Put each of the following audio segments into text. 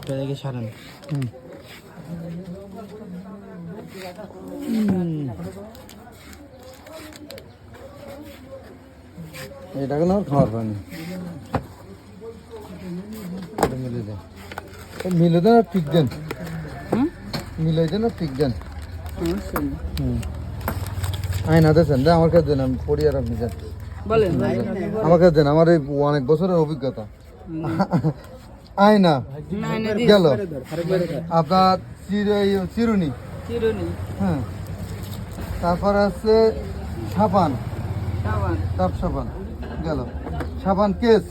দেখে সারান। এটাকে না খাওয়ার পানি মিলে দেন, মিলে দেন আর ঠিক দেন, মিলে দেন আর ঠিক দেন। আয়না দেন, আমার কাছে দেন, আমি পড়ি আর আপনি দেন। আমার কাছে দেন, আমার এই অনেক বছরের অভিজ্ঞতা। আয়না গেল আপনার চিরুনি, হ্যাঁ, তারপর আছে সাবান, তাপ সাবান গেল, সাবান কেস,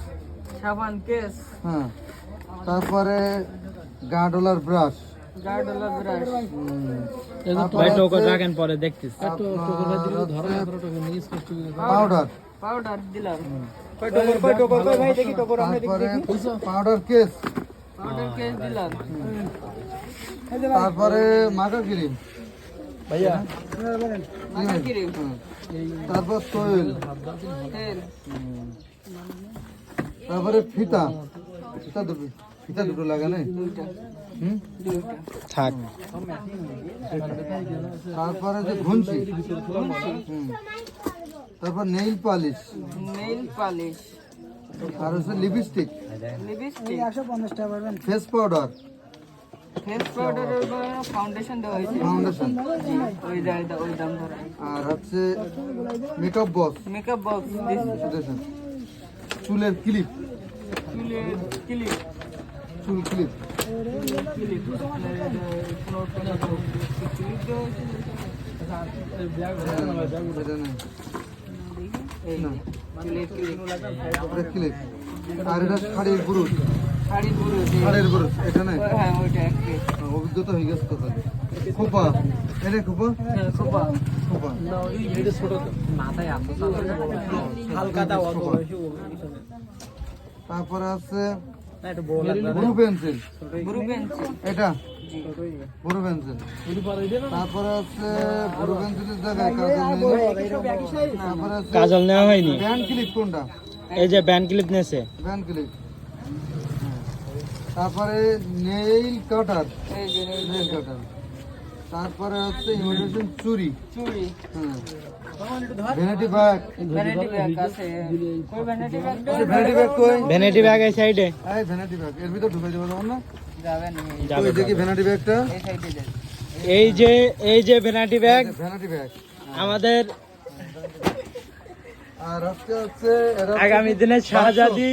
হ্যাঁ, তারপরে গাডলার ব্রাশ, রাখেন পরে দেখতেছি। পাউডার, তারপরে পাউডার কেস, তারপরে মাখা ক্রিম, তারপর তৈল, তারপরে ফিতা, ফিতা দুটো লাগে না, থাক। তারপরে যে ঘুনছি, তারপর নেইল পালিশ, আর হচ্ছে লিপস্টিক, ফেস পাউডার, ফাউন্ডেশন, আর হচ্ছে মেকআপ বক্স, চুলের ক্লিপ, চুল ক্লিপ, ক্লিপ, আর এটা শাড়ির বুরুষ, শাড়ির বুরুষ, এটা নাই অভিজ্ঞতা হয়ে গেছে তো। খোপা, এটা খোপা, খোপা, তারপরে আছে ব্লু পেন্সিল, এটা ব্লু পেন্সিল, তারপরে আছে ব্লু পেন্সিলের জায়গায় কাজল নেওয়া হয়নি। ব্যান্ড ক্লিপ কোনটা? এই যে ব্যান্ড ক্লিপ নেছে, ব্যান্ড ক্লিপ, তারপরে নেইল কাটার, নেইল কাটার, তারপরে হচ্ছে ইমিটেশন চুড়ি, হ্যাঁ, ভ্যানিটি ব্যাগ, ভ্যানিটি ব্যাগ কই? ভ্যানিটি ব্যাগ এই সাইডে, এই ভ্যানিটি ব্যাগ এর ভিতর ঢুকাই দেবো না? যাবে, দেখি ভ্যানিটি ব্যাগটা, এই যে ভ্যানিটি ব্যাগ, ভ্যানিটি ব্যাগ আমাদের আর আজকে হচ্ছে আগামী দিনে শাহজাদি